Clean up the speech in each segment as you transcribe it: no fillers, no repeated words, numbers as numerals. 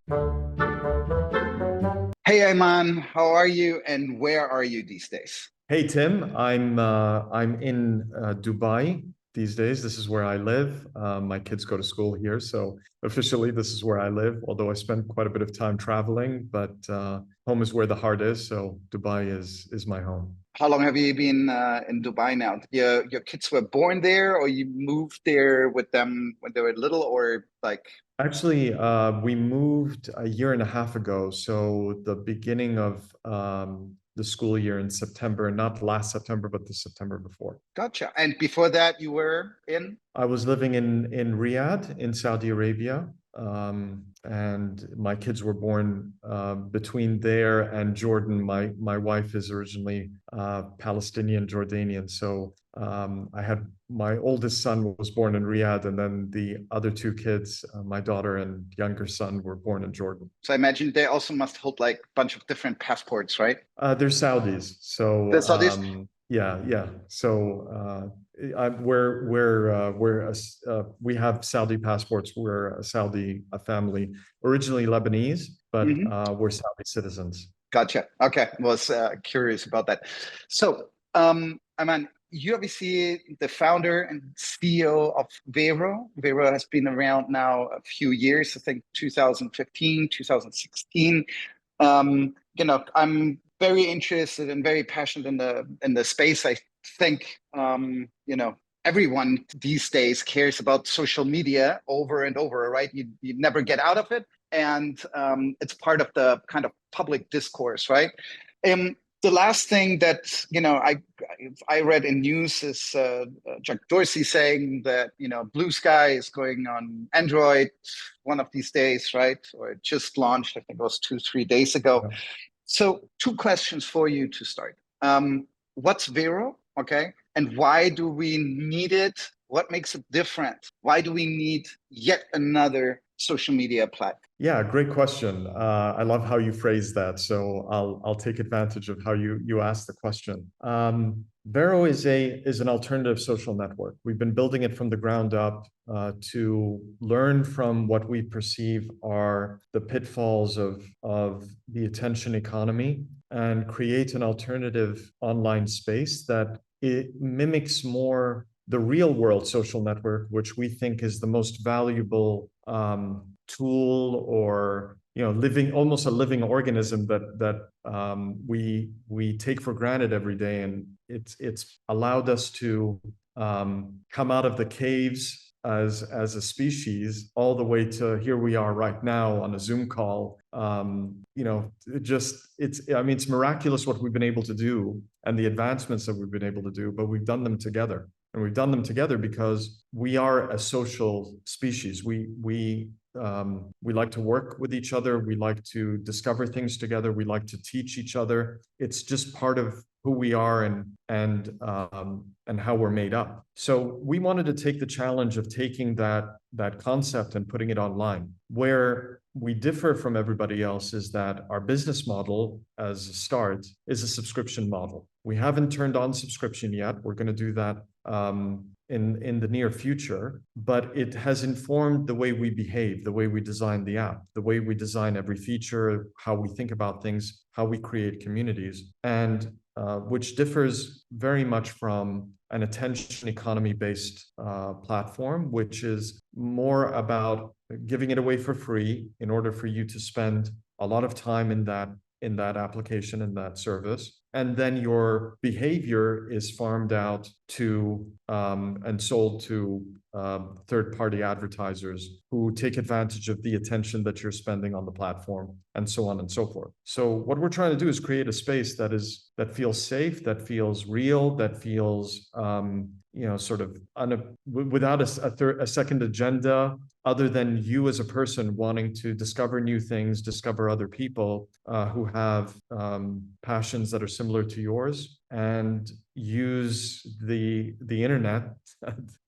Hey Ayman, how are you and where are you these days? Hey Tim, I'm in Dubai these days. This is where I live. My kids go to school here, so officially this is where I live. Although I spend quite a bit of time traveling, but home is where the heart is. So Dubai is my home. How long have you been in Dubai now? Your kids were born there or you moved there with them when they were little or like Actually, we moved a year and a half ago, so the beginning of the school year in September, not last September, but the September before. gotcha. And before that you were in? I was living in Riyadh in Saudi Arabia, and my kids were born between there and Jordan. My wife is originally Palestinian Jordanian, so I had my oldest son was born in Riyadh, and then the other two kids, my daughter and younger son, were born in Jordan. So I imagine they also must hold like a bunch of different passports, right? They're Saudis, so The Saudis? yeah, yeah. So we have Saudi passports. We're a Saudi family, originally Lebanese, but Hmm. we're Saudi citizens. Gotcha. Okay. Was curious about that. So, Aman, you obviously the founder and CEO of Vero. Vero has been around now a few years, I think 2015, 2016. I'm very interested and very passionate in the space. I think everyone these days cares about social media over and over, right? You never get out of it, and it's part of the kind of public discourse, right? The last thing that I read in news is Jack Dorsey saying that Blue Sky is going on Android one of these days, right? Or it just launched, I think it was 2, 3 days ago. Yeah. So, two questions for you to start. What's Vero? Okay. And why do we need it? What makes it different? Why do we need yet another social media platform? Yeah, great question. I love how you phrase that. So I'll take advantage of how you asked the question. Vero is an alternative social network. We've been building it from the ground up to learn from what we perceive are the pitfalls of the attention economy and create an alternative online space that it mimics more the real world social network, which we think is the most valuable tool, or living, almost a living organism that we take for granted every day, and it's allowed us to come out of the caves as a species all the way to here we are right now on a Zoom call. It's miraculous what we've been able to do and the advancements that we've been able to do, but we've done them together. And we've done them together because we are a social species. We like to work with each other. We like to discover things together. We like to teach each other. It's just part of who we are and how we're made up. So we wanted to take the challenge of taking that concept and putting it online. Where we differ from everybody else is that our business model as a start is a subscription model. We haven't turned on subscription yet. We're going to do that in the near future, but it has informed the way we behave, the way we design the app, the way we design every feature, how we think about things, how we create communities, and which differs very much from an attention economy based platform, which is more about giving it away for free in order for you to spend a lot of time in that application, in that service, and then your behavior is farmed out to and sold to third-party advertisers who take advantage of the attention that you're spending on the platform, and so on and so forth. So what we're trying to do is create a space that feels safe, that feels real, that feels sort of without a second agenda other than you as a person wanting to discover new things, discover other people who have passions that are similar to yours, and use the internet,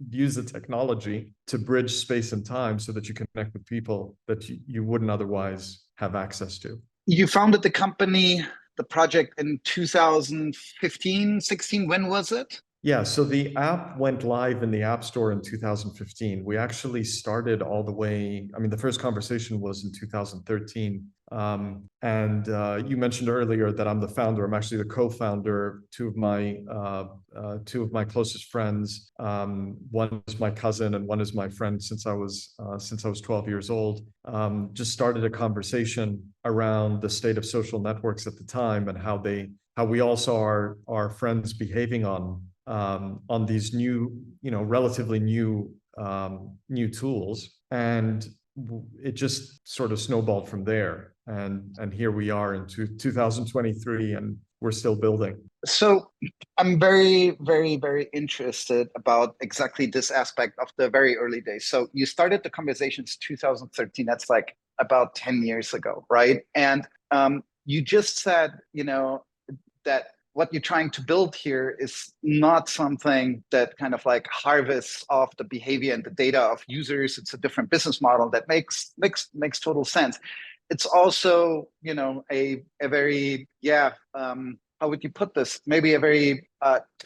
use the technology to bridge space and time so that you connect with people that you wouldn't otherwise have access to. You founded the company, the project in 2015, 16. When was it? Yeah, so the app went live in the App Store in 2015. We actually started all the way, I mean, the first conversation was in 2013. You mentioned earlier that I'm the founder. I'm actually the co-founder. Two of my closest friends. One is my cousin, and one is my friend since I was 12 years old. Just started a conversation around the state of social networks at the time and how we all saw our friends behaving on these new, relatively new tools, and it just sort of snowballed from there. And here we are in 2023, and we're still building. So I'm very, very, very interested about exactly this aspect of the very early days. So you started the conversations 2013. That's like about 10 years ago, right? And you just said, that what you're trying to build here is not something that kind of like harvests off the behavior and the data of users. It's a different business model that makes total sense. It's also, a very, how would you put this? Maybe a very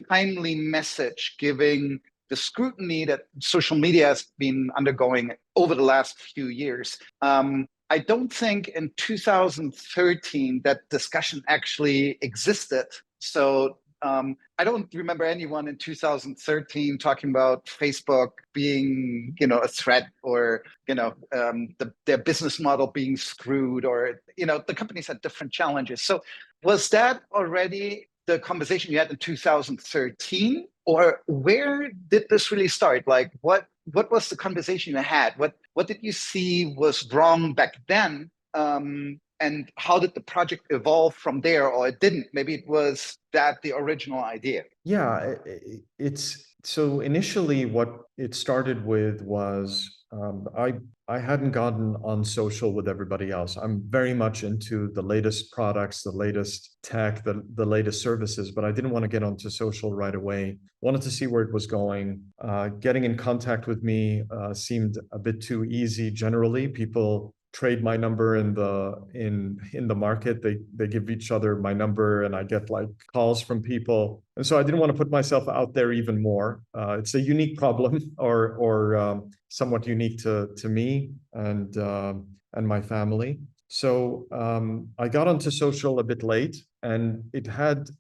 timely message, giving the scrutiny that social media has been undergoing over the last few years. I don't think in 2013 that discussion actually existed. So I don't remember anyone in 2013 talking about Facebook being, a threat, or their business model being screwed, or the companies had different challenges. So was that already the conversation you had in 2013, or where did this really start? Like, what was the conversation you had? What did you see was wrong back then? And how did the project evolve from there, or it didn't? Maybe it was that the original idea. Yeah, it's so initially what it started with was I hadn't gotten on social with everybody else. I'm very much into the latest products, the latest tech, the latest services, but I didn't want to get onto social right away. Wanted to see where it was going. Getting in contact with me seemed a bit too easy. Generally, people trade my number in the market. They give each other my number, and I get like calls from people. And so I didn't want to put myself out there even more. It's a unique problem, or somewhat unique to me and my family. So I got onto social a bit late, and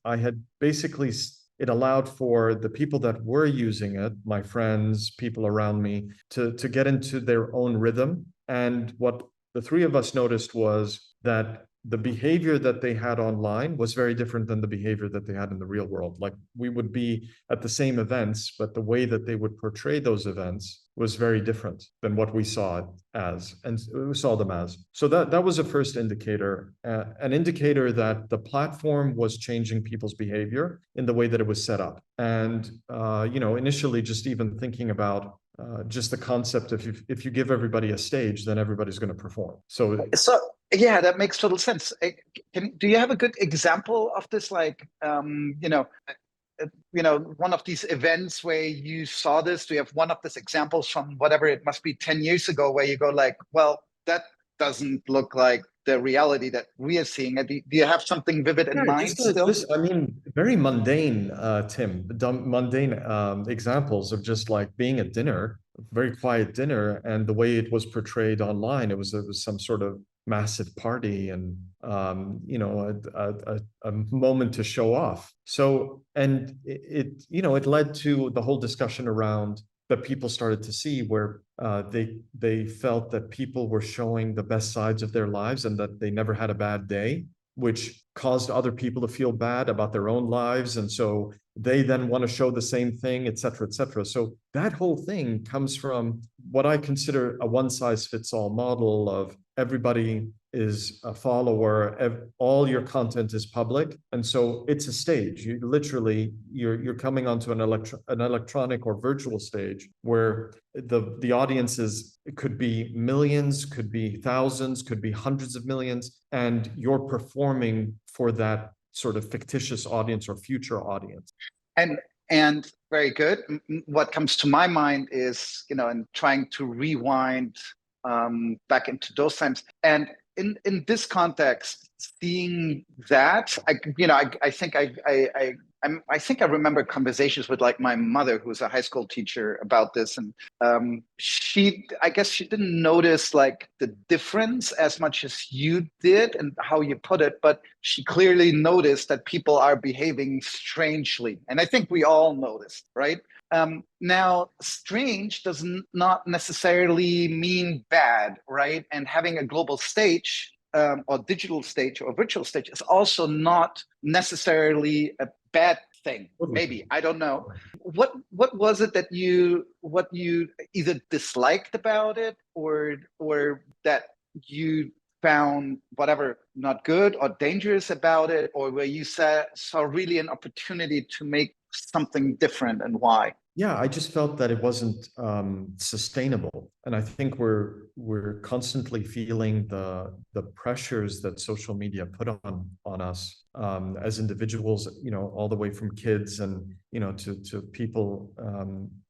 I had basically, it allowed for the people that were using it, my friends, people around me, to get into their own rhythm. And what the three of us noticed was that the behavior that they had online was very different than the behavior that they had in the real world. Like, we would be at the same events, but the way that they would portray those events was very different than what we saw it as, and we saw them as. So that was a first indicator, an indicator that the platform was changing people's behavior in the way that it was set up. And initially, just even thinking about just the concept of, if you give everybody a stage, then everybody's going to perform. So yeah, that makes total sense. Do you have a good example of this? Like, one of these events where you saw this? Do you have one of these examples from whatever it must be 10 years ago, where you go like, well, that doesn't look like the reality that we are seeing? Do you have something vivid in Yeah, mind still? I mean, very mundane, Tim, mundane examples of just like being at dinner, very quiet dinner, and the way it was portrayed online, it was some sort of massive party, and a moment to show off. So, and it led to the whole discussion around that people started to see, where they felt that people were showing the best sides of their lives and that they never had a bad day, which caused other people to feel bad about their own lives. And so they then want to show the same thing, et cetera, et cetera. So that whole thing comes from what I consider a one-size-fits-all model of everybody is a follower, all your content is public, and so it's a stage. You're coming onto an electronic or virtual stage where the audiences, it could be millions, could be thousands, could be hundreds of millions, and you're performing for that sort of fictitious audience or future audience. And very good. What comes to my mind is, and trying to rewind back into those times. And in this context, seeing that, I think I I think I remember conversations with like my mother, who's a high school teacher, about this, and I guess she didn't notice like the difference as much as you did, and how you put it, but she clearly noticed that people are behaving strangely, and I think we all noticed, right? Now, strange does not necessarily mean bad, right? And having a global stage, or digital stage or virtual stage, is also not necessarily a bad thing. Maybe, I don't know. What was it that you either disliked about it, or that you found whatever not good or dangerous about it, or where you saw really an opportunity to make something different, and why? Yeah, I just felt that it wasn't sustainable, and I think we're constantly feeling the pressures that social media put on us as individuals. You know, all the way from kids and to people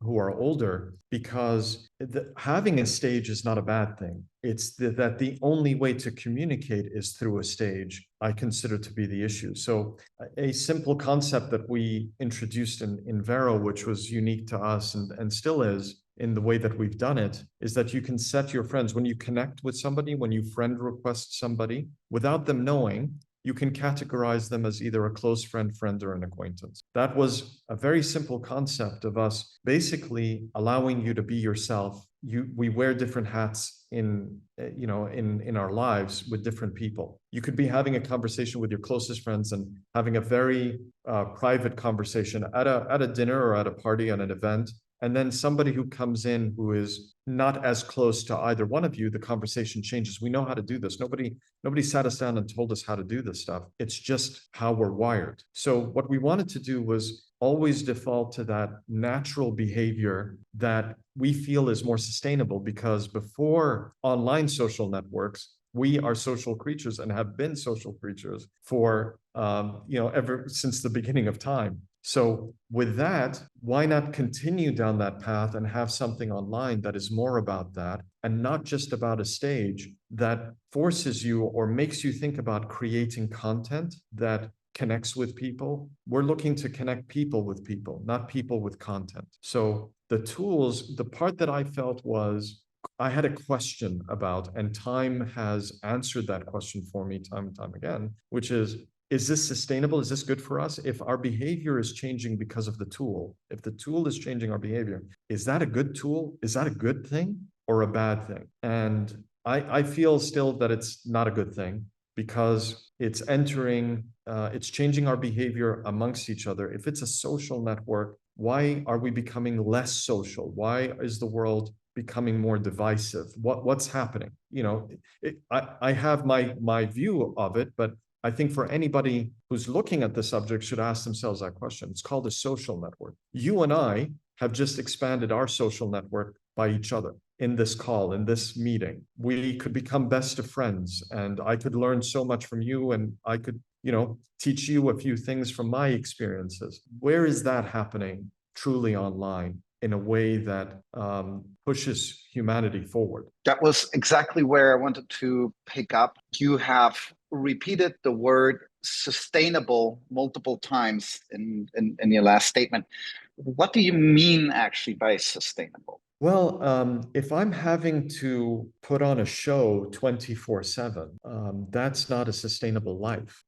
who are older, because having a stage is not a bad thing. It's that the only way to communicate is through a stage, I consider to be the issue. So a simple concept that we introduced in Vero, which was unique to us and still is in the way that we've done it, is that you can set your friends, when you connect with somebody, when you friend request somebody, without them knowing, you can categorize them as either a close friend, or an acquaintance. That was a very simple concept of us basically allowing you to be yourself. We wear different hats in our lives with different people. You could be having a conversation with your closest friends and having a very private conversation at a dinner or at a party, at an event. And then somebody who comes in who is not as close to either one of you, the conversation changes. We know how to do this. Nobody sat us down and told us how to do this stuff. It's just how we're wired. So what we wanted to do was always default to that natural behavior that we feel is more sustainable, because before online social networks, we are social creatures and have been social creatures for ever since the beginning of time. So with that, why not continue down that path and have something online that is more about that, and not just about a stage that forces you or makes you think about creating content that connects with people. We're looking to connect people with people, not people with content. So the tools, the part that I felt was I had a question about, and time has answered that question for me time and time again, which is this sustainable? Is this good for us? If our behavior is changing because of the tool, if the tool is changing our behavior, is that a good tool? Is that a good thing or a bad thing? And I feel still that it's not a good thing, because it's it's changing our behavior amongst each other. If it's a social network, why are we becoming less social? Why is the world becoming more divisive? What's happening? I have my view of it, but I think for anybody who's looking at the subject should ask themselves that question. It's called a social network. You and I have just expanded our social network by each other in this call, in this meeting. We could become best of friends, and I could learn so much from you, and I could, teach you a few things from my experiences. Where is that happening truly online in a way that pushes humanity forward? That was exactly where I wanted to pick up. You have repeated the word sustainable multiple times in your last statement. What do you mean actually by sustainable? Well, if I'm having to put on a show 24/7, that's not a sustainable life.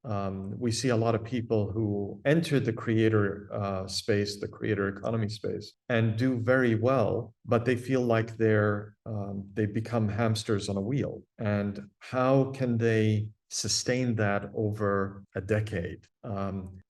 We see a lot of people who enter the creator space, the creator economy space, and do very well, but they feel like they become hamsters on a wheel. And how can they sustain that over a decade?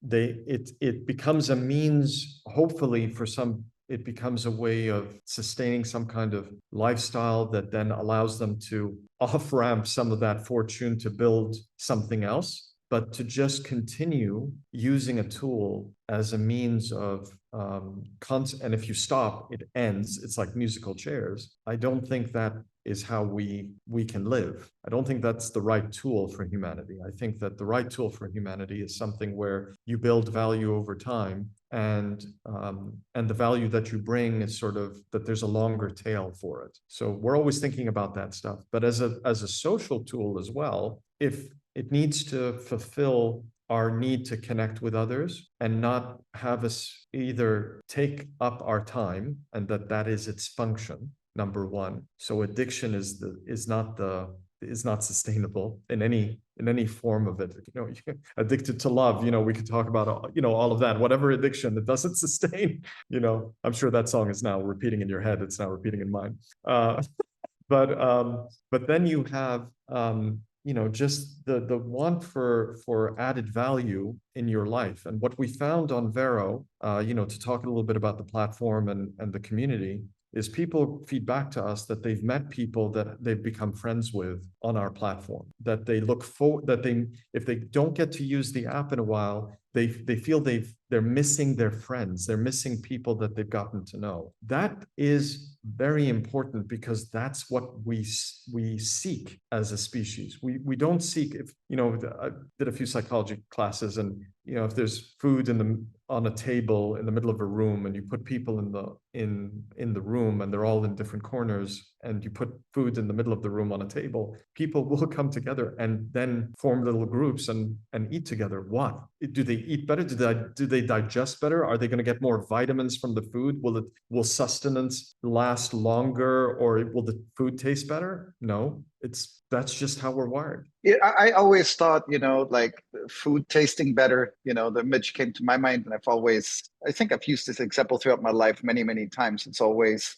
It becomes a means, hopefully, for some. It becomes a way of sustaining some kind of lifestyle that then allows them to off-ramp some of that fortune to build something else, but to just continue using a tool as a means of and if you stop, it ends. It's like musical chairs. I don't think that is how we can live. I don't think that's the right tool for humanity. I think that the right tool for humanity is something where you build value over time, and the value that you bring is sort of that there's a longer tail for it. So we're always thinking about that stuff. But as a social tool as well, if it needs to fulfill our need to connect with others and not have us either take up our time, and that is its function, number one. So addiction is not sustainable in any form of it. Addicted to love, we could talk about, all of that, whatever addiction that doesn't sustain, I'm sure that song is now repeating in your head. It's now repeating in mine. But then you have, just the want for added value in your life. And what we found on Vero, to talk a little bit about the platform and the community, is people feed back to us that they've met people that they've become friends with on our platform, that they look for, that they, if they don't get to use the app in a while, they feel they're missing their friends, they're missing people that they've gotten to know. That is very important, because that's what we seek as a species. We don't seek, if I did a few psychology classes, and if there's food on a table in the middle of a room, and you put people in the room, and they're all in different corners, and you put food in the middle of the room on a table, people will come together and then form little groups and eat together. What? Do they eat better? Do they digest better? Are they going to get more vitamins from the food? Will sustenance last longer, or will the food taste better? No, that's just how we're wired. Yeah, I always thought, like food tasting better, the image came to my mind. And I think I've used this example throughout my life many, many times. It's always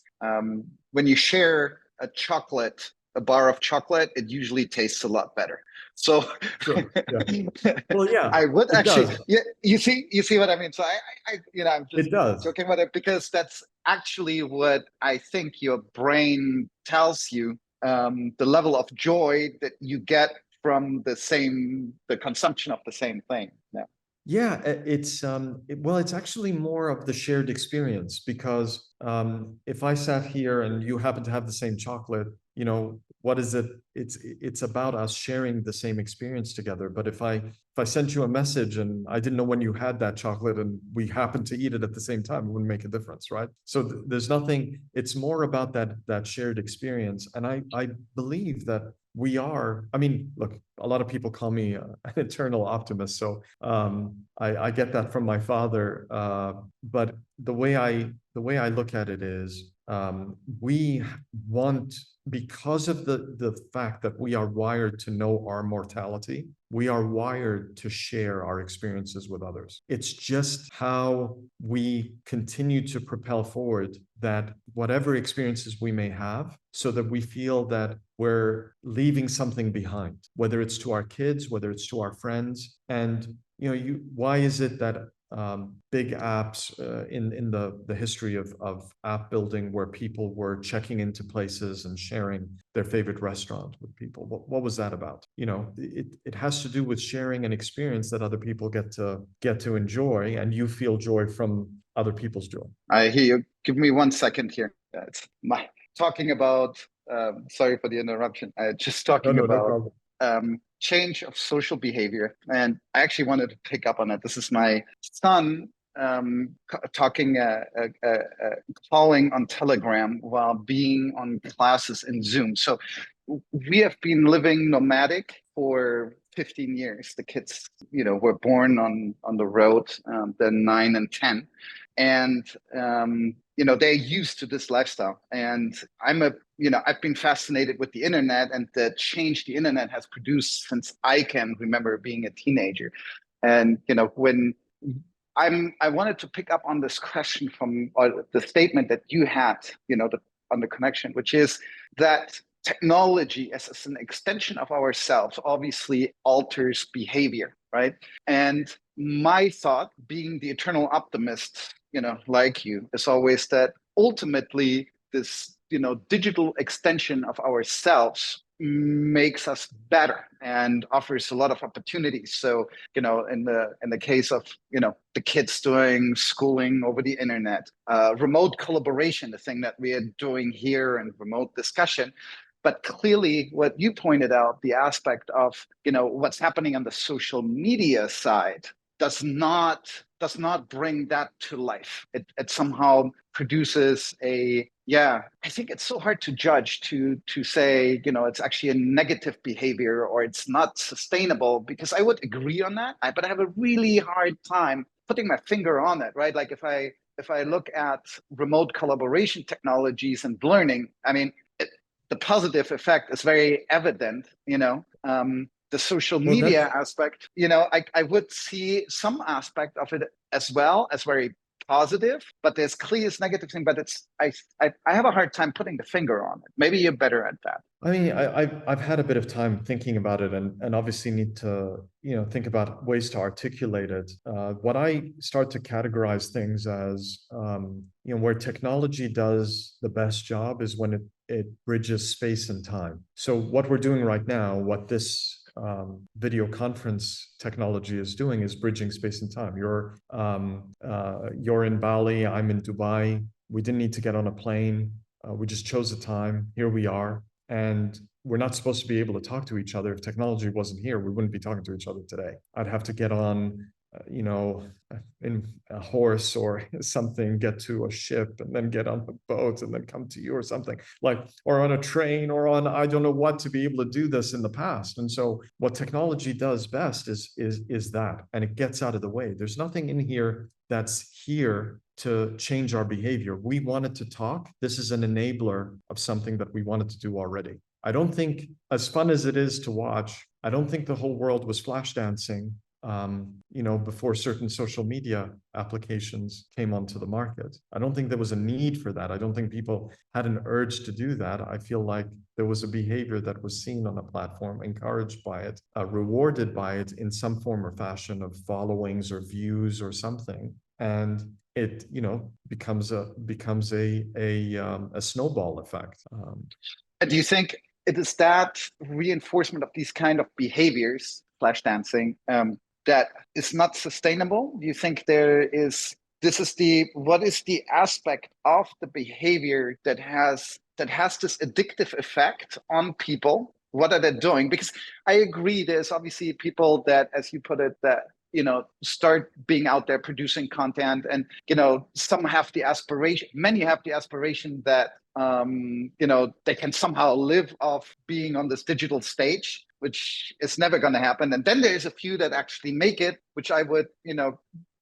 when you share a bar of chocolate, it usually tastes a lot better. So Sure. Yeah. Well, yeah, I would it actually, does. yeah, you see what I mean? So I'm just It does. joking about it, because that's actually what I think your brain tells you, the level of joy that you get from the consumption of the same thing. Yeah. Yeah, it's actually more of the shared experience, because if I sat here and you happen to have the same chocolate, what is it? It's about us sharing the same experience together. But if I sent you a message and I didn't know when you had that chocolate and we happened to eat it at the same time, it wouldn't make a difference, right? So there's nothing. It's more about that shared experience, and I believe that we are. I mean, look, a lot of people call me an eternal optimist, so I get that from my father. But the way I look at it is, we want, because of the fact that we are wired to know our mortality, we are wired to share our experiences with others. It's just how we continue to propel forward, that whatever experiences we may have, so that we feel that we're leaving something behind, whether it's to our kids, whether it's to our friends. And why is it that big apps in the history of app building, where people were checking into places and sharing their favorite restaurant with people? What was that about? It has to do with sharing an experience that other people get to enjoy, and you feel joy from other people's joy. I hear you. Give me 1 second here. It's my talking about. Sorry for the interruption. Just No, talking no, no about problem. change of social behavior, and I actually wanted to pick up on that. This is my son talking, calling on Telegram while being on classes in Zoom. So we have been living nomadic for 15 years. The kids, were born on the road. They're 9 and 10, and they're used to this lifestyle. And I've been fascinated with the internet and the change the internet has produced since I can remember being a teenager. And when I wanted to pick up on this question from, or the statement that you had, on the connection, which is that technology as an extension of ourselves obviously alters behavior, right? And my thought, being the eternal optimist, like you, is always that ultimately this, digital extension of ourselves makes us better and offers a lot of opportunities. So, in the case of, the kids doing schooling over the internet, remote collaboration, the thing that we are doing here, and remote discussion. But clearly, what you pointed out, the aspect of, what's happening on the social media side, does not does not bring that to life. It somehow produces a, yeah, I think it's so hard to judge, to say, it's actually a negative behavior or it's not sustainable, because I would agree on that, but I have a really hard time putting my finger on it, right? Like if I look at remote collaboration technologies and learning, I mean, the positive effect is very evident, the social Well, media aspect, I would see some aspect of it as well as very positive, but there's clear negative thing, but I have a hard time putting the finger on it. Maybe you're better at that. I mean, I've had a bit of time thinking about it, and obviously need to, think about ways to articulate it. What I start to categorize things as, where technology does the best job is when it bridges space and time. So what we're doing right now, what this video conference technology is doing, is bridging space and time. You're in Bali, I'm in Dubai. We didn't need to get on a plane. We just chose a time. Here we are. And we're not supposed to be able to talk to each other. If technology wasn't here, we wouldn't be talking to each other today. I'd have to get on, in a horse or something, get to a ship, and then get on a boat and then come to you or something, like, or on a train or on, I don't know what, to be able to do this in the past. And so what technology does best is that, and it gets out of the way. There's nothing in here that's here to change our behavior. We wanted to talk. This is an enabler of something that we wanted to do already. I don't think, as fun as it is to watch, I don't think the whole world was flash dancing, before certain social media applications came onto the market. I don't think there was a need for that. I don't think people had an urge to do that. I feel like there was a behavior that was seen on a platform, encouraged by it, rewarded by it in some form or fashion of followings or views or something. And it, becomes a snowball effect. And do you think it is that reinforcement of these kind of behaviors, flash dancing, that is not sustainable? Do you think what is the aspect of the behavior that has this addictive effect on people? What are they doing? Because I agree, there's obviously people that, as you put it, that start being out there producing content, and some have the aspiration, many have the aspiration that they can somehow live off being on this digital stage, which is never going to happen. And then there's a few that actually make it, which I would,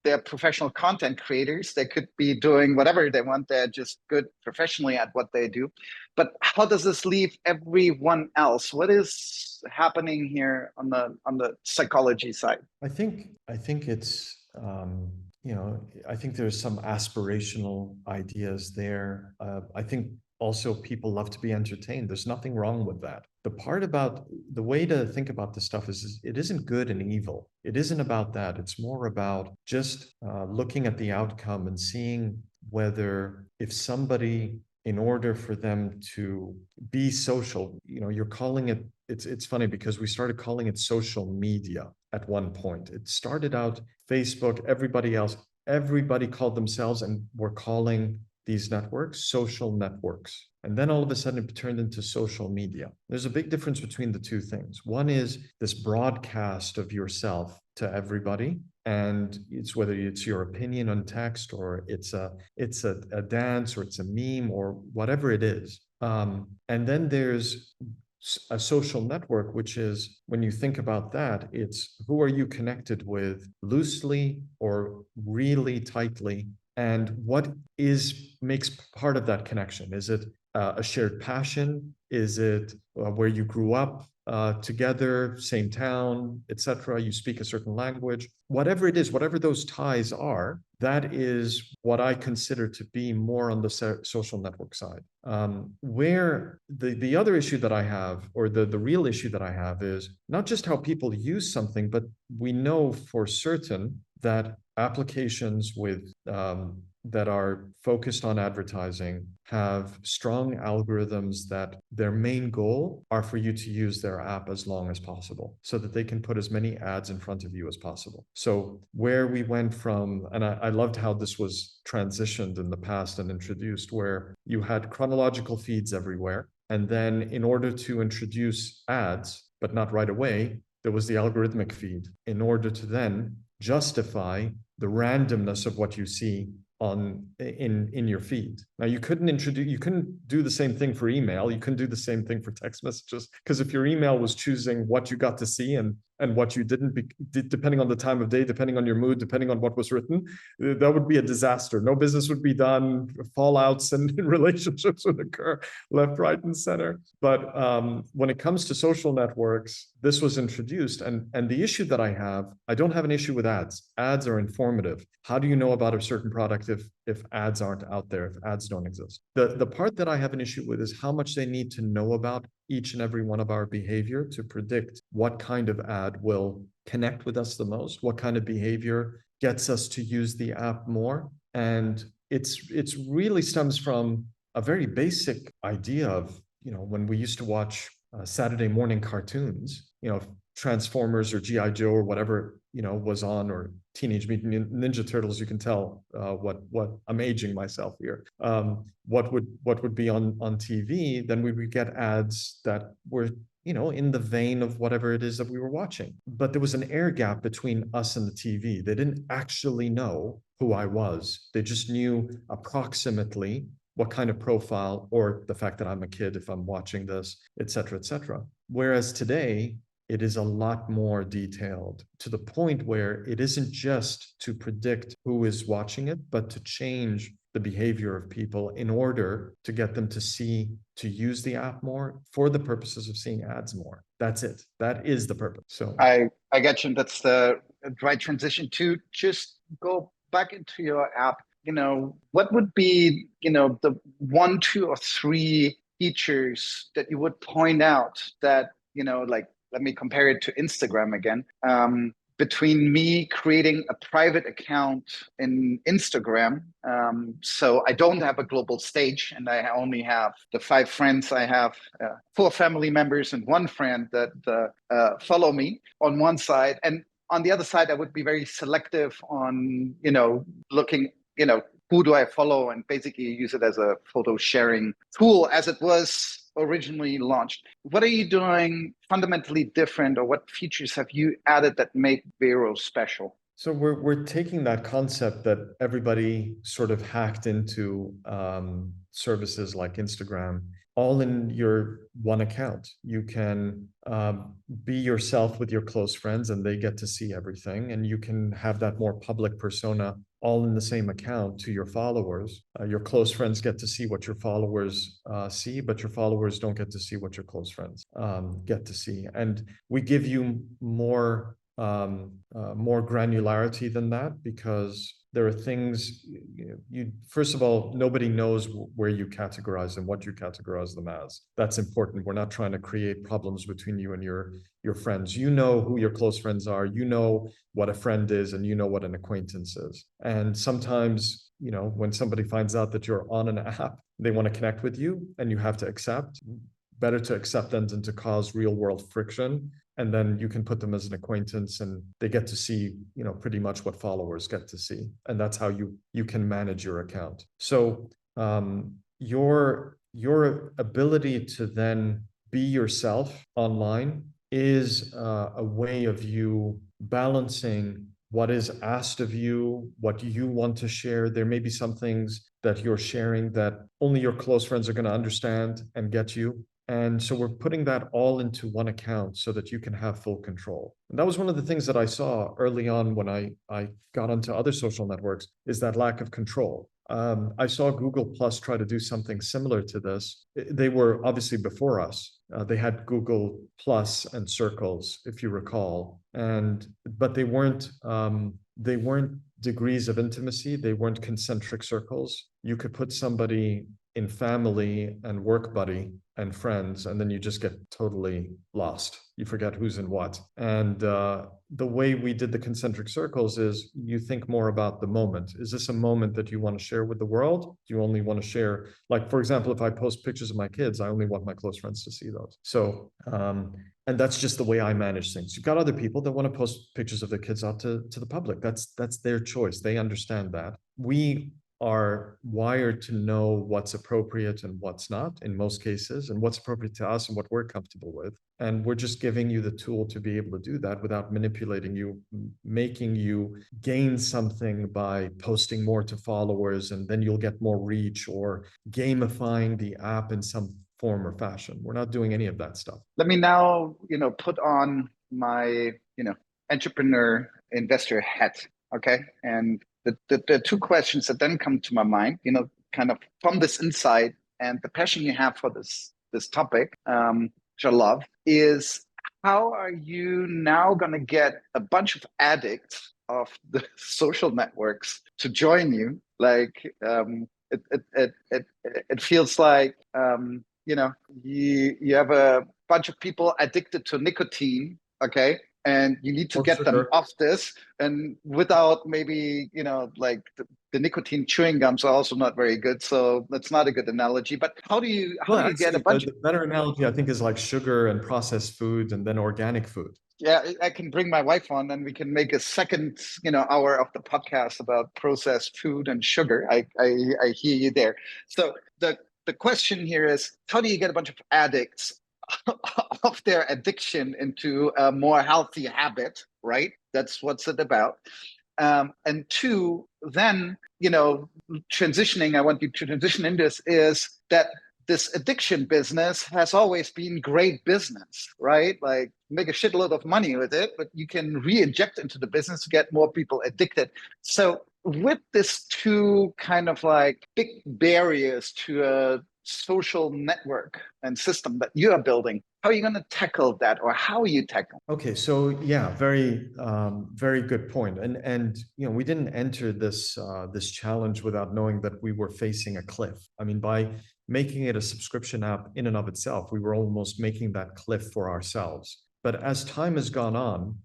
they're professional content creators. They could be doing whatever they want. They're just good professionally at what they do. But how does this leave everyone else? What is happening here on the psychology side? I think it's, I think there's some aspirational ideas there. I think also people love to be entertained. There's nothing wrong with that. The part about the way to think about this stuff is it isn't good and evil. It isn't about that. It's more about just looking at the outcome and seeing whether, if somebody, in order for them to be social, you're calling it, it's funny because we started calling it social media at one point. It started out Facebook, everybody called themselves, and were calling these networks social networks. And then all of a sudden it turned into social media. There's a big difference between the two things. One is this broadcast of yourself to everybody, and it's whether it's your opinion on text, or it's a dance, or it's a meme, or whatever it is. And then there's a social network, which is, when you think about that, it's who are you connected with loosely or really tightly, and what makes part of that connection. Is it a shared passion? Is it where you grew up together, same town, etc.? You speak a certain language. Whatever it is, whatever those ties are, that is what I consider to be more on the social network side. Where the other issue that I have, or the real issue that I have, is not just how people use something, but we know for certain that applications that are focused on advertising have strong algorithms that their main goal are for you to use their app as long as possible, so that they can put as many ads in front of you as possible. So where we went from, and I loved how this was transitioned in the past and introduced, where you had chronological feeds everywhere. And then in order to introduce ads, but not right away, there was the algorithmic feed, in order to then justify the randomness of what you see in your feed. Now you couldn't do the same thing for email. You couldn't do the same thing for text messages, because if your email was choosing what you got to see and what you didn't, depending on the time of day, depending on your mood, depending on what was written, that would be a disaster. No business would be done. Fallouts and relationships would occur left, right, and center. But when it comes to social networks, this was introduced. And the issue that I don't have an issue with ads. Ads are informative. How do you know about a certain product if ads aren't out there, if ads don't exist? The part that I have an issue with is how much they need to know about each and every one of our behavior to predict what kind of ad will connect with us the most, what kind of behavior gets us to use the app more. And it's really stems from a very basic idea of, when we used to watch Saturday morning cartoons, Transformers or G.I. Joe or whatever, was on, or Teenage Mutant Ninja Turtles. You can tell what I'm aging myself here. What would be on TV, then we would get ads that were, in the vein of whatever it is that we were watching. But there was an air gap between us and the TV. They didn't actually know who I was. They just knew approximately what kind of profile, or the fact that I'm a kid if I'm watching this, et cetera, et cetera. Whereas today, it is a lot more detailed, to the point where it isn't just to predict who is watching it, but to change the behavior of people in order to get them to use the app more for the purposes of seeing ads more. That's it. That is the purpose. So I get you. That's the right transition to just go back into your app. What would be, the 1, 2, or 3 features that you would point out that, like, let me compare it to Instagram again. Between me creating a private account in Instagram, so I don't have a global stage, and I only have the 5 friends I have, 4 family members and 1 friend that follow me on one side. And on the other side, I would be very selective on, looking, who do I follow, and basically use it as a photo sharing tool as it was originally launched. What are you doing fundamentally different, or what features have you added that make Vero special? So we're taking that concept that everybody sort of hacked into, services like Instagram, all in your one account. You can be yourself with your close friends, and they get to see everything. And you can have that more public persona all in the same account to your followers. Your close friends get to see what your followers see, but your followers don't get to see what your close friends get to see. And we give you more granularity than that, because there are things you first of all, nobody knows where you categorize them, what you categorize them as. That's important. We're not trying to create problems between you and your friends. You know who your close friends are, you know what a friend is, and you know what an acquaintance is. And sometimes, when somebody finds out that you're on an app, they want to connect with you, and you have to accept. Better to accept than to cause real world friction. And then you can put them as an acquaintance, and they get to see, pretty much what followers get to see. And that's how you can manage your account. So your ability to then be yourself online is a way of you balancing what is asked of you, what you want to share. There may be some things that you're sharing that only your close friends are going to understand and get you. And so we're putting that all into one account so that you can have full control. And that was one of the things that I saw early on when I got onto other social networks, is that lack of control. I saw Google Plus try to do something similar to this. They were obviously before us. They had Google Plus and Circles, if you recall, but they weren't degrees of intimacy. They weren't concentric circles. You could put somebody in family and work buddy and friends, and then you just get totally lost. You forget who's in what. And the way we did the concentric circles is you think more about the moment. Is this a moment that you want to share with the world? Do you only want to share, like, for example, if I post pictures of my kids, I only want my close friends to see those. So, and that's just the way I manage things. You've got other people that want to post pictures of their kids out to the public. That's their choice. They understand that. We are wired to know what's appropriate and what's not in most cases, and what's appropriate to us and what we're comfortable with. And we're just giving you the tool to be able to do that without manipulating you, making you gain something by posting more to followers, and then you'll get more reach, or gamifying the app in some form or fashion. We're not doing any of that stuff. Let me now, put on my, entrepreneur investor hat. Okay. And the two questions that then come to my mind, kind of from this insight and the passion you have for this topic, which I love, is how are you now going to get a bunch of addicts of the social networks to join you? Like, it feels like, you have a bunch of people addicted to nicotine, okay, and you need to Or get them sugar. off this, and without maybe, like the nicotine chewing gums are also not very good, so that's not a good analogy. But how Well, do you get a actually, the, bunch of, the better analogy I think is like sugar and processed food and then organic food. yeah, I can bring my wife on and we can make a second, hour of the podcast about processed food and sugar. I hear you there. So the question here is, how do you get a bunch of addicts of their addiction into a more healthy habit, right? That's what's it about. And two, then, transitioning, I want you to transition in this, is that this addiction business has always been great business, right? Like, make a shitload of money with it, but you can re-inject into the business to get more people addicted. So with this two kind of like big barriers to a social network and system that you are building, how are you going to tackle that, or how are you tackling? Okay, so yeah, very good point. And we didn't enter this challenge without knowing that we were facing a cliff. I mean, by making it a subscription app in and of itself, we were almost making that cliff for ourselves. But as time has gone on,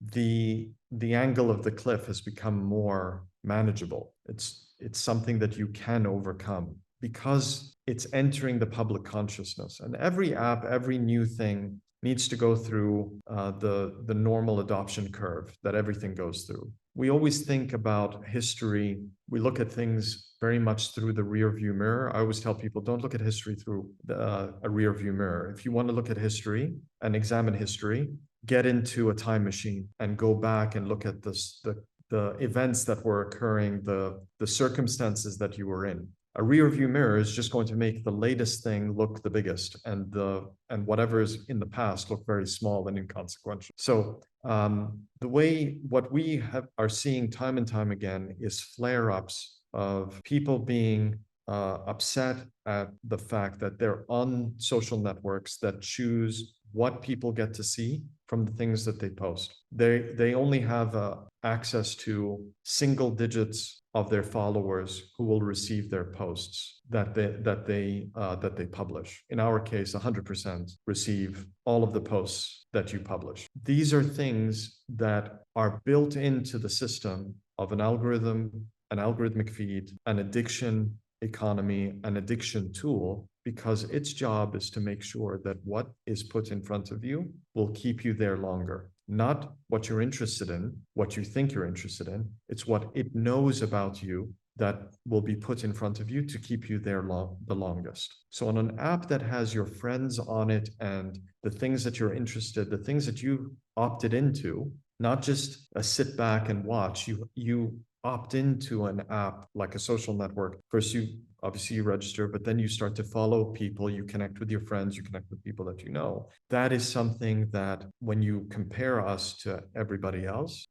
the angle of the cliff has become more manageable. It's something that you can overcome because it's entering the public consciousness. And every app, every new thing needs to go through the normal adoption curve that everything goes through. We always think about history. We look at things very much through the rear view mirror. I always tell people, don't look at history through a rear view mirror. If you want to look at history and examine history, get into a time machine and go back and look at the events that were occurring, the circumstances that you were in. A rear view mirror is just going to make the latest thing look the biggest, and whatever is in the past look very small and inconsequential. So what we are seeing time and time again is flare-ups of people being upset at the fact that they're on social networks that choose what people get to see from the things that they post. They only have access to single digits of their followers who will receive their posts that they publish. In our case, 100% receive all of the posts that you publish. These are things that are built into the system of an algorithm, an algorithmic feed, an addiction economy, an addiction tool, because its job is to make sure that what is put in front of you will keep you there longer. Not what you're interested in, what you think you're interested in. It's what it knows about you that will be put in front of you to keep you there the longest. So on an app that has your friends on it and the things that you're interested, the things that you opted into, not just a sit back and watch, you opt into an app like a social network. First, you register, but then you start to follow people, you connect with your friends, you connect with people that you know. That is something that when you compare us to everybody else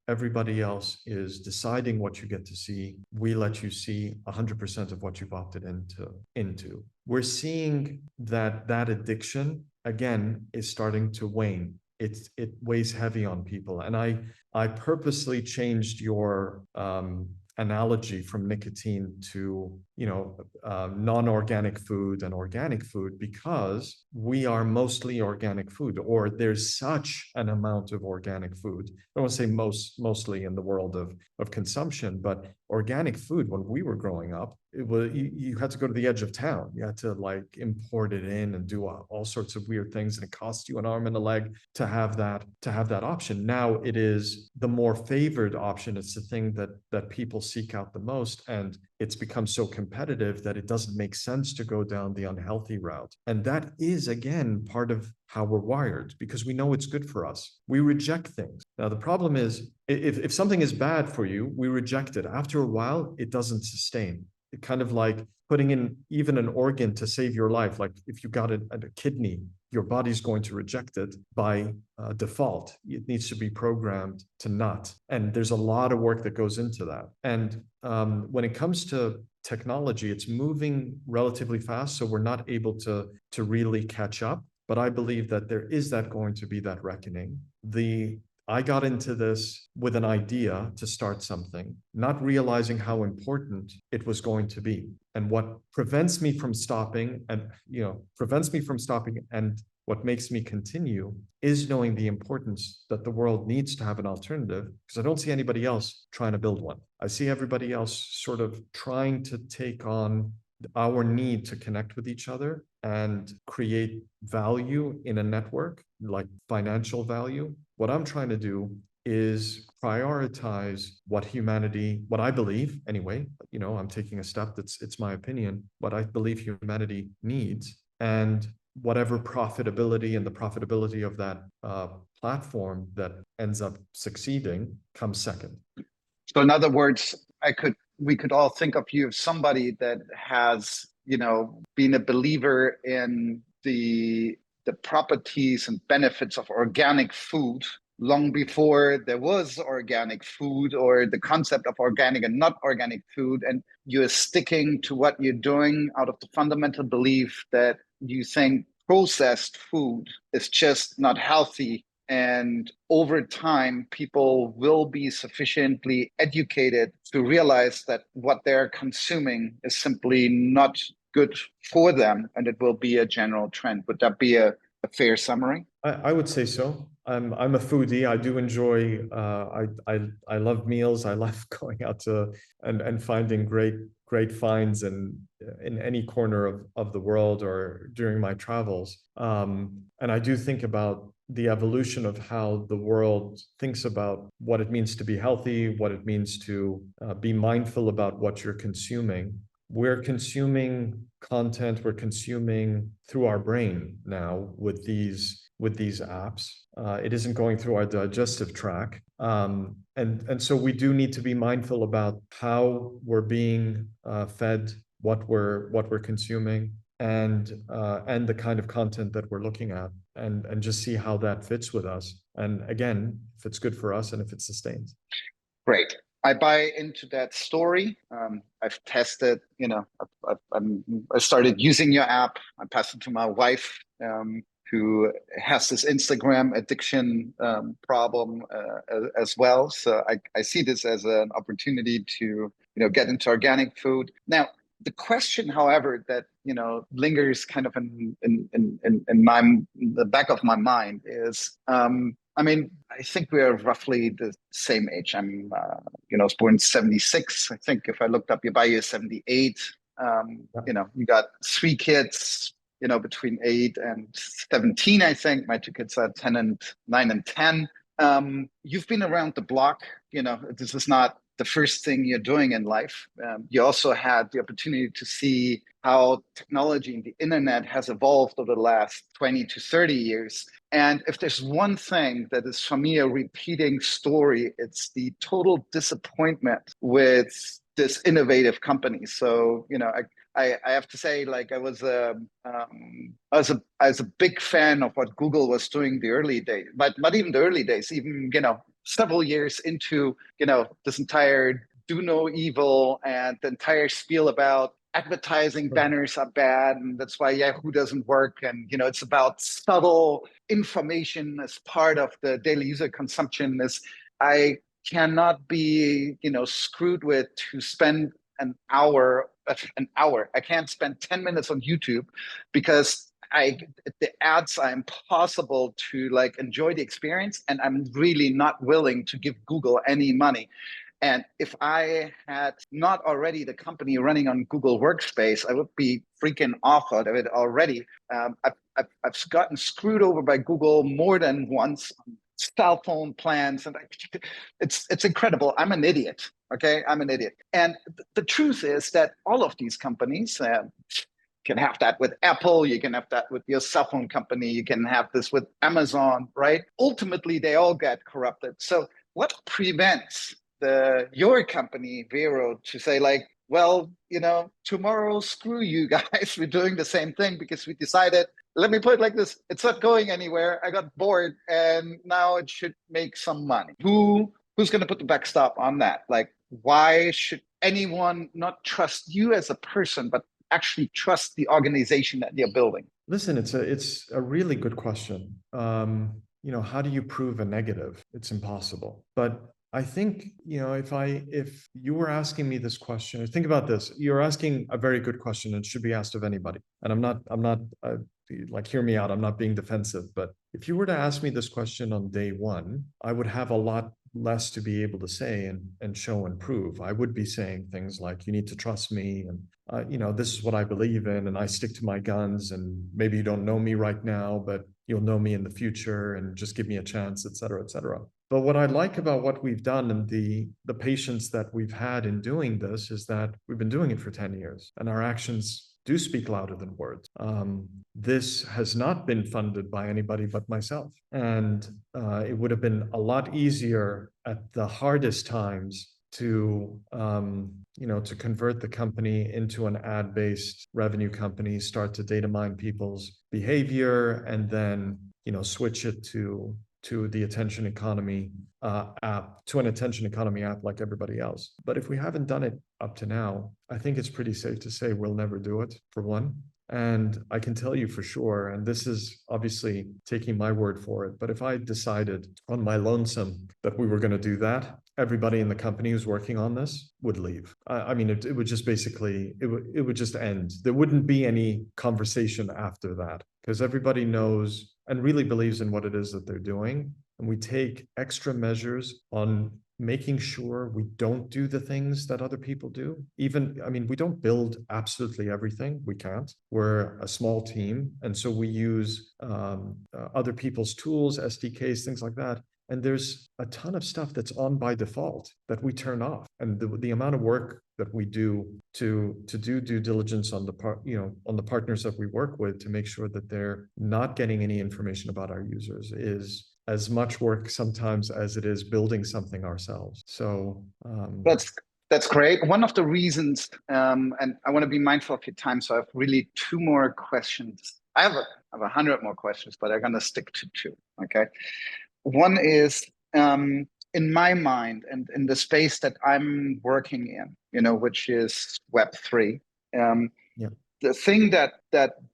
is deciding what you get to see. We let you see 100% of what you've opted into. We're seeing that addiction, again, is starting to wane. It weighs heavy on people. And I purposely changed your analogy from nicotine to non-organic food and organic food, because we are mostly organic food, or there's such an amount of organic food. I don't want to say mostly in the world of consumption, but organic food, when we were growing up, it was you had to go to the edge of town. You had to like import it in and do all sorts of weird things, and it cost you an arm and a leg to have that option. Now it is the more favored option. It's the thing that people seek out the most, and it's become so competitive that it doesn't make sense to go down the unhealthy route. And that is, again, part of how we're wired, because we know it's good for us. We reject things. Now, the problem is, if something is bad for you, we reject it. After a while, it doesn't sustain. It kind of like putting in even an organ to save your life. Like if you got a kidney, your body's going to reject it by default. It needs to be programmed to not. And there's a lot of work that goes into that. And when it comes to technology, it's moving relatively fast, so we're not able to really catch up. But I believe that there is going to be that reckoning. I got into this with an idea to start something, not realizing how important it was going to be. And what prevents me from stopping and what makes me continue is knowing the importance that the world needs to have an alternative, because I don't see anybody else trying to build one. I see everybody else sort of trying to take on our need to connect with each other and create value in a network, like financial value. What I'm trying to do is prioritize what I believe anyway, I'm taking a step it's my opinion, what I believe humanity needs, and whatever profitability and the profitability of that platform that ends up succeeding comes second. So in other words, we could all think of you as somebody that has, been a believer in the properties and benefits of organic food long before there was organic food or the concept of organic and not organic food. And you're sticking to what you're doing out of the fundamental belief that you think processed food is just not healthy. And over time, people will be sufficiently educated to realize that what they're consuming is simply not good for them, and it will be a general trend. Would that be a fair summary? I would say so. I'm a foodie. I do enjoy. I love meals. I love going out to and finding great finds in any corner of the world or during my travels. And I do think about the evolution of how the world thinks about what it means to be healthy, what it means to be mindful about what you're consuming. We're consuming content, we're consuming through our brain now with these apps. It isn't going through our digestive tract. And so we do need to be mindful about how we're being fed, what we're consuming, and the kind of content that we're looking at, and just see how that fits with us. And again, if it's good for us and if it sustains. Great. I buy into that story. I've tested, I started using your app. I passed it to my wife, who has this Instagram addiction problem as well. So I see this as an opportunity to, get into organic food. Now, the question, however, that lingers kind of in the back of my mind is, I think we're roughly the same age. I was born in '76. I think if I looked up your bio, you're 78. You got 3 kids, between 8 and 17, I think. My 2 kids are 9 and 10. You've been around the block. This is not the first thing you're doing in life. You also had the opportunity to see how technology and the internet has evolved over the last 20 to 30 years. And if there's one thing that is, for me, a repeating story, it's the total disappointment with this innovative company. So, I have to say, like, I was a big fan of what Google was doing the early days, but not even the early days, even, several years into, this entire do no evil and the entire spiel about advertising banners are bad, and that's why Yahoo doesn't work. And, it's about subtle information as part of the daily user consumption. I cannot be, screwed with to spend an hour. I can't spend 10 minutes on YouTube because the ads are impossible to enjoy the experience, and I'm really not willing to give Google any money. And if I had not already the company running on Google Workspace, I would be freaking off out of it already. I've gotten screwed over by Google more than once on cell phone plans, and it's incredible. I'm an idiot. Okay, I'm an idiot. And the truth is that all of these companies, can have that with Apple, you can have that with your cell phone company, you can have this with Amazon, right? Ultimately, they all get corrupted. So what prevents your company, Vero, to say like, well, tomorrow, screw you guys, we're doing the same thing because we decided, let me put it like this, it's not going anywhere. I got bored and now it should make some money. Who's going to put the backstop on that? Like, why should anyone not trust you as a person, but actually trust the organization that you're building? Listen, it's a really good question. How do you prove a negative? It's impossible. But I think, if you were asking me this question, think about this. You're asking a very good question and it should be asked of anybody. And I'm not like, hear me out. I'm not being defensive, but if you were to ask me this question on day one, I would have a lot less to be able to say and show and prove. I would be saying things like, you need to trust me, and this is what I believe in, and I stick to my guns, and maybe you don't know me right now, but you'll know me in the future, and just give me a chance, et cetera, et cetera. But what I like about what we've done and the patience that we've had in doing this is that we've been doing it for 10 years, and our actions do speak louder than words. This has not been funded by anybody but myself. And it would have been a lot easier at the hardest times to convert the company into an ad-based revenue company, start to data mine people's behavior, and then, switch it to the attention economy to an attention economy app like everybody else. But if we haven't done it up to now, I think it's pretty safe to say we'll never do it, for one. And I can tell you for sure, and this is obviously taking my word for it, but if I decided on my lonesome that we were going to do that, everybody in the company who's working on this would leave. It would just basically, it would just end. There wouldn't be any conversation after that, because everybody knows and really believes in what it is that they're doing. And we take extra measures on making sure we don't do the things that other people do. We don't build absolutely everything. We can't. We're a small team. And so we use other people's tools, SDKs, things like that. And there's a ton of stuff that's on by default that we turn off. And the amount of work that we do to do due diligence on the partners that we work with to make sure that they're not getting any information about our users is as much work sometimes as it is building something ourselves. So that's great. One of the reasons, and I want to be mindful of your time, so I have really two more questions. I have 100 more questions, but I'm going to stick to two. Okay. One is, in my mind and in the space that I'm working in, which is Web3. yeah. The thing that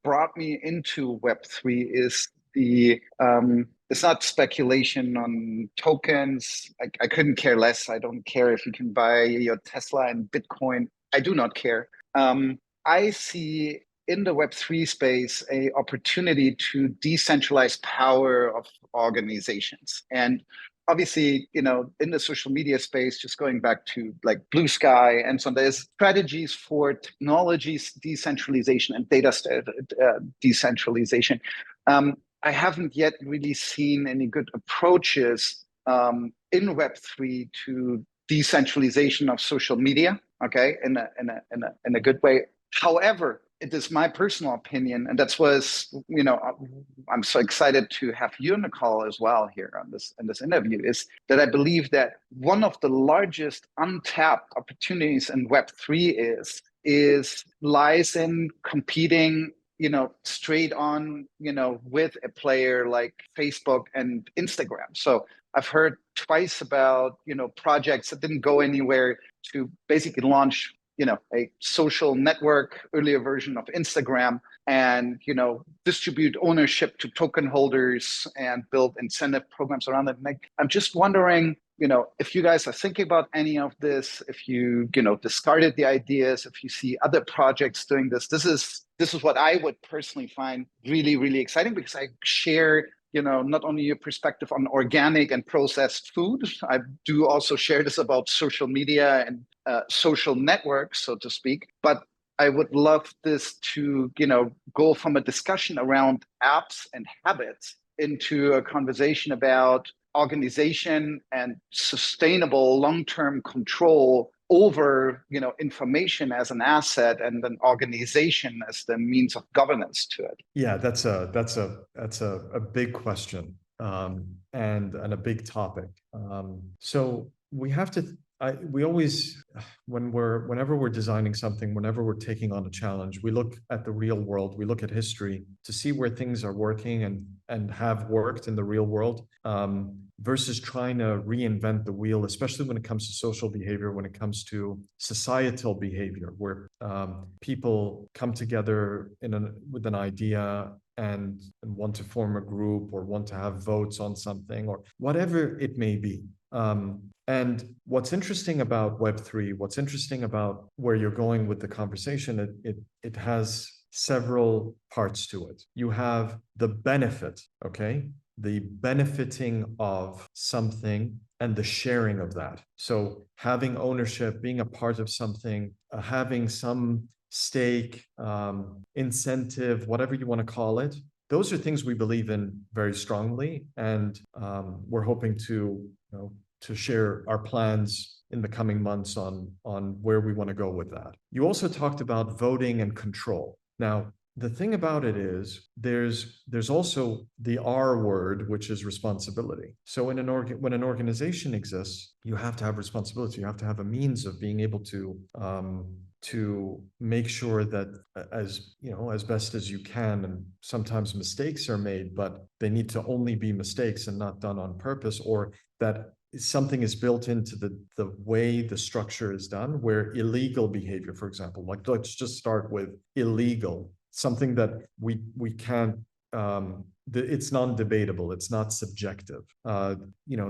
brought me into Web3 is it's not speculation on tokens. I couldn't care less. I don't care if you can buy your Tesla in Bitcoin. I do not care. I see in the Web3 space a opportunity to decentralize power of organizations. And obviously, in the social media space, just going back to like Blue Sky and so on, there's strategies for technologies decentralization and data decentralization. I haven't yet really seen any good approaches in Web3 to decentralization of social media, okay, in a good way. However, it is my personal opinion, and that's was, I'm so excited to have you on the call as well here on this in this interview, is that I believe that one of the largest untapped opportunities in Web3 lies in competing, straight on, with a player like Facebook and Instagram. So I've heard twice about, projects that didn't go anywhere to basically launch, a social network, earlier version of Instagram, and, distribute ownership to token holders and build incentive programs around it. I'm just wondering, if you guys are thinking about any of this, if you, discarded the ideas, if you see other projects doing this, this is what I would personally find really, really exciting, because I share, not only your perspective on organic and processed food, I do also share this about social media and social networks, so to speak. But I would love this to, go from a discussion around apps and habits into a conversation about organization and sustainable long-term control over, information as an asset and an organization as the means of governance to it? Yeah, that's a big question, and a big topic. So we have to. We always, whenever we're designing something, whenever we're taking on a challenge, we look at the real world, we look at history to see where things are working and have worked in the real world, versus trying to reinvent the wheel, especially when it comes to social behavior, when it comes to societal behavior, where people come together with an idea and want to form a group or want to have votes on something or whatever it may be. And what's interesting about Web3, what's interesting about where you're going with the conversation, it has several parts to it. You have the benefit, okay? The benefiting of something and the sharing of that. So having ownership, being a part of something, having some stake, incentive, whatever you want to call it. Those are things we believe in very strongly, and we're hoping to share our plans in the coming months on where we want to go with that. You also talked about voting and control. Now, the thing about it is there's also the R word, which is responsibility. So when an organization exists, you have to have responsibility. You have to have a means of being able to make sure that, as best as you can, and sometimes mistakes are made, but they need to only be mistakes and not done on purpose, or that something is built into the way the structure is done, where illegal behavior, for example, like let's just start with illegal, something that we can't, it's non-debatable, it's not subjective.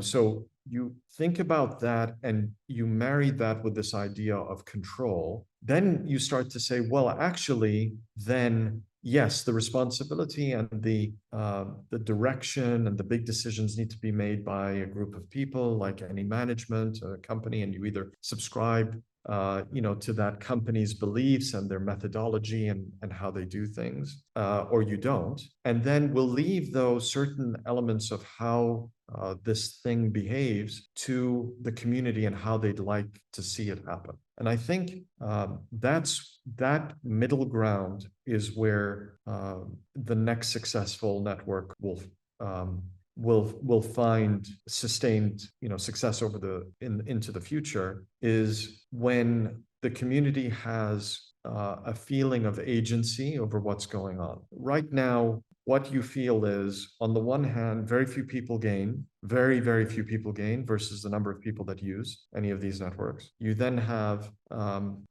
So you think about that and you marry that with this idea of control, then you start to say, well, actually, then yes, the responsibility and the direction and the big decisions need to be made by a group of people, like any management, a company, and you either subscribe to that company's beliefs and their methodology and how they do things, or you don't. And then we'll leave those certain elements of how this thing behaves to the community and how they'd like to see it happen. And I think that middle ground is where the next successful network will find sustained success into the future, is when the community has a feeling of agency over what's going on. Right now, what you feel is, on the one hand, very few people gain, very, very few people gain versus the number of people that use any of these networks. You then have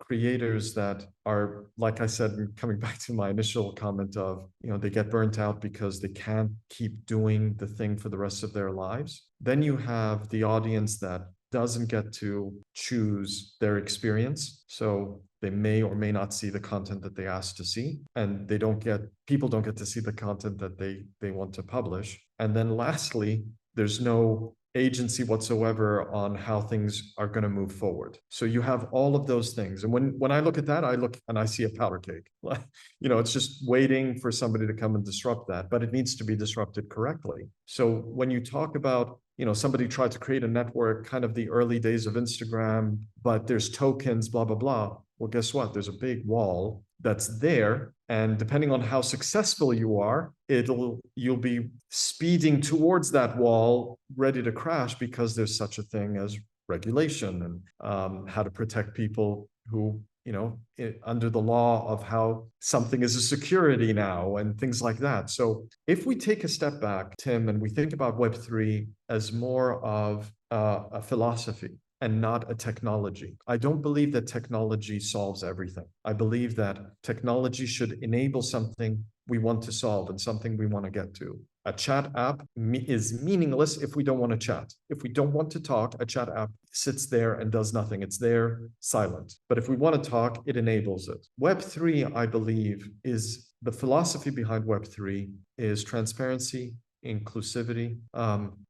creators that are, like I said, coming back to my initial comment of, they get burnt out because they can't keep doing the thing for the rest of their lives. Then you have the audience that doesn't get to choose their experience. So they may or may not see the content that they asked to see, and people don't get to see the content that they want to publish. And then lastly, there's no agency whatsoever on how things are going to move forward. So you have all of those things. And when I look at that, I look and I see a powder cake. It's just waiting for somebody to come and disrupt that, but it needs to be disrupted correctly. So when you talk about, somebody tried to create a network, kind of the early days of Instagram, but there's tokens, blah, blah, blah. Well, guess what? There's a big wall that's there. And depending on how successful you are, you'll be speeding towards that wall, ready to crash, because there's such a thing as regulation and how to protect people who, under the law of how something is a security now and things like that. So if we take a step back, Tim, and we think about Web3 as more of a philosophy and not a technology. I don't believe that technology solves everything. I believe that technology should enable something we want to solve and something we want to get to. A chat app is meaningless if we don't want to chat. If we don't want to talk, a chat app sits there and does nothing. It's there silent. But if we want to talk, it enables it. Web3, I believe, is the philosophy behind Web3 is transparency, inclusivity,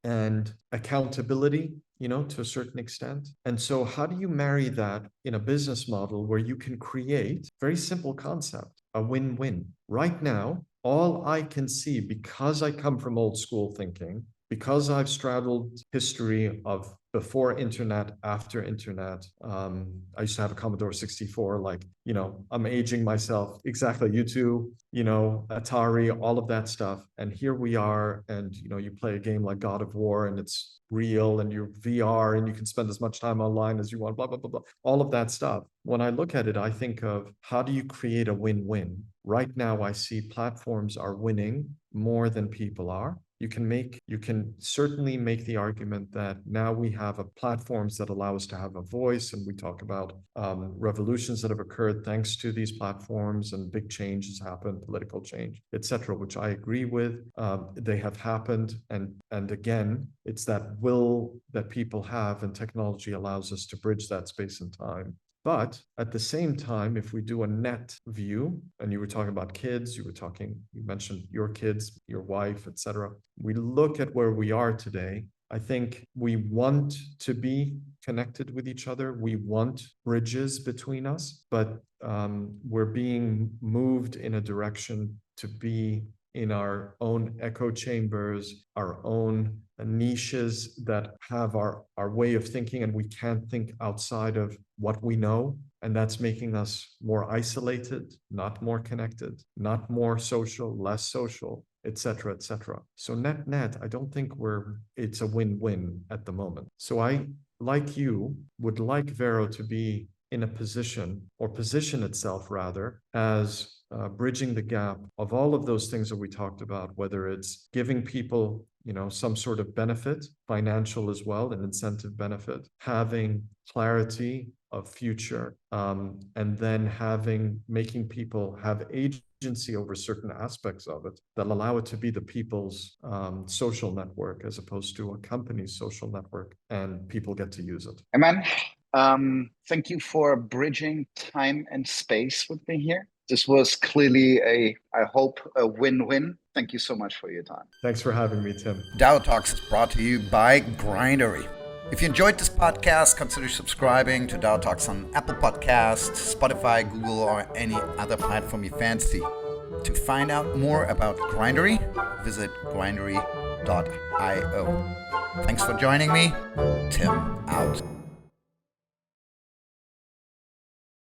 and accountability, to a certain extent. And so how do you marry that in a business model where you can create very simple concept, a win-win? Right now, all I can see, because I come from old school thinking, because I've straddled history of before internet, after internet. I used to have a Commodore 64, like, I'm aging myself. Exactly. You too, Atari, all of that stuff. And here we are, and, you play a game like God of War, and it's real, and you're VR, and you can spend as much time online as you want, blah, blah, blah, blah. All of that stuff. When I look at it, I think of how do you create a win-win? Right now, I see platforms are winning more than people are. You can certainly make the argument that now we have platforms that allow us to have a voice, and we talk about revolutions that have occurred thanks to these platforms, and big changes happen, political change, etc., which I agree with. They have happened, and again, it's that will that people have, and technology allows us to bridge that space and time. But at the same time, if we do a net view, and you were talking about kids, you mentioned your kids, your wife, etc. We look at where we are today. I think we want to be connected with each other. We want bridges between us, but we're being moved in a direction to be in our own echo chambers, our own niches that have our way of thinking, and we can't think outside of what we know. And that's making us more isolated, not more connected, not more social, less social, etc., etc. So net, I don't think it's a win-win at the moment. So I, like you, would like Vero to be in a position, or position itself rather, as bridging the gap of all of those things that we talked about, whether it's giving people, some sort of benefit, financial as well, an incentive benefit, having clarity of future, and then making people have agency over certain aspects of it that allow it to be the people's social network as opposed to a company's social network, and people get to use it. Ayman, thank you for bridging time and space with me here. This was clearly I hope, a win-win. Thank you so much for your time. Thanks for having me, Tim. DAO Talks is brought to you by Grindery. If you enjoyed this podcast, consider subscribing to DAO Talks on Apple Podcasts, Spotify, Google, or any other platform you fancy. To find out more about Grindery, visit grindery.io. Thanks for joining me. Tim out.